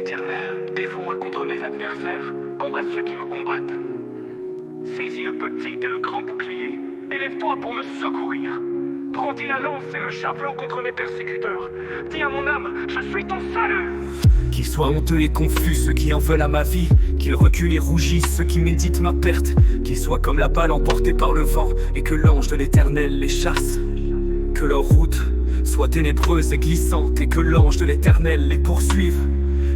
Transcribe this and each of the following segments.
Éternel, défends-moi contre mes adversaires, combat ceux qui me combattent. Saisis le petit et le grand bouclier, élève-toi pour me secourir. Brandis la lance et le javelot contre mes persécuteurs. Dis à mon âme, je suis ton salut. Qu'ils soient honteux et confus ceux qui en veulent à ma vie, qu'ils reculent et rougissent ceux qui méditent ma perte, qu'ils soient comme la balle emportée par le vent et que l'ange de l'Éternel les chasse. Que leur route soit ténébreuse et glissante et que l'ange de l'Éternel les poursuive.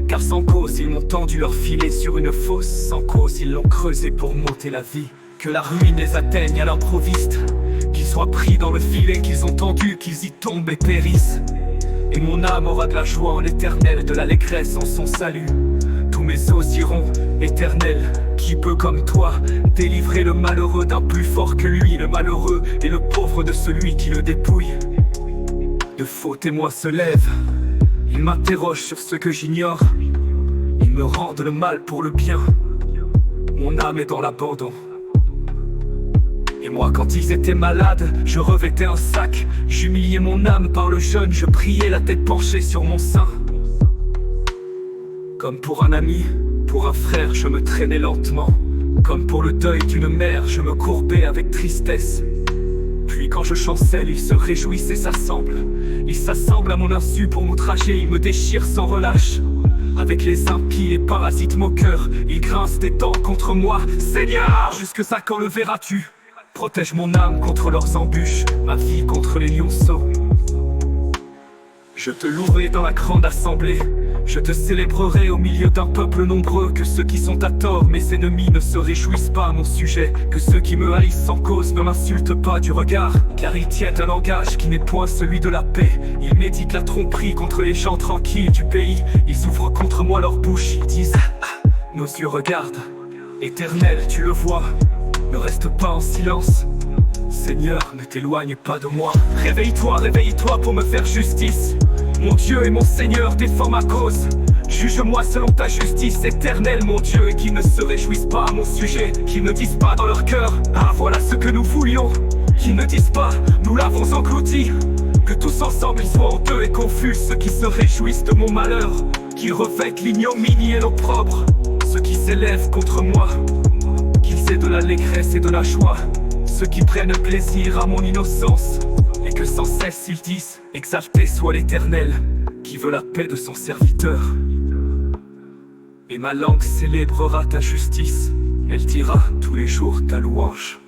Car sans cause ils m'ont tendu leur filet sur une fosse, sans cause ils l'ont creusé pour m'ôter la vie. Que la ruine les atteigne à l'improviste, qu'ils soient pris dans le filet qu'ils ont tendu, qu'ils y tombent et périssent. Et mon âme aura de la joie en l'Éternel, de l'allégresse en son salut. Tous mes os diront, Éternel, qui peut comme toi délivrer le malheureux d'un plus fort que lui, le malheureux et le pauvre de celui qui le dépouille. De faux témoins se lèvent, ils m'interrogent sur ce que j'ignore, ils me rendent le mal pour le bien. Mon âme est dans l'abandon. Et moi quand ils étaient malades, je revêtais un sac, j'humiliais mon âme par le jeûne, je priais la tête penchée sur mon sein. Comme pour un ami, pour un frère, je me traînais lentement. Comme pour le deuil d'une mère, je me courbais avec tristesse. Puis quand je chancelle, ils se réjouissent et s'assemblent. Ils s'assemblent à mon insu pour m'outrager, ils me déchirent sans relâche. Avec les impies et parasites moqueurs, ils grincent des dents contre moi. Seigneur, jusque ça quand le verras-tu? Protège mon âme contre leurs embûches, ma vie contre les lionceaux. Je te louerai dans la grande assemblée, je te célébrerai au milieu d'un peuple nombreux. Que ceux qui sont à tort, mes ennemis, ne se réjouissent pas à mon sujet. Que ceux qui me haïssent sans cause ne m'insultent pas du regard. Car ils tiennent un langage qui n'est point celui de la paix. Ils méditent la tromperie contre les gens tranquilles du pays. Ils ouvrent contre moi leur bouche, ils disent nos yeux regardent. Éternel, tu le vois, ne reste pas en silence. Seigneur, ne t'éloigne pas de moi. Réveille-toi, réveille-toi pour me faire justice. Mon Dieu et mon Seigneur, défends ma cause. Juge-moi selon ta justice éternelle, mon Dieu. Et qu'ils ne se réjouissent pas à mon sujet, qu'ils ne disent pas dans leur cœur, ah voilà ce que nous voulions. Qu'ils ne disent pas, nous l'avons englouti. Que tous ensemble ils soient honteux et confus, ceux qui se réjouissent de mon malheur. Qu'ils revêtent l'ignominie et l'opprobre, ceux qui s'élèvent contre moi. Qu'ils aient de l'allégresse et de la joie, ceux qui prennent plaisir à mon innocence. Et que sans cesse ils disent, exalté soit l'Éternel, qui veut la paix de son serviteur. Et ma langue célébrera ta justice, elle dira tous les jours ta louange.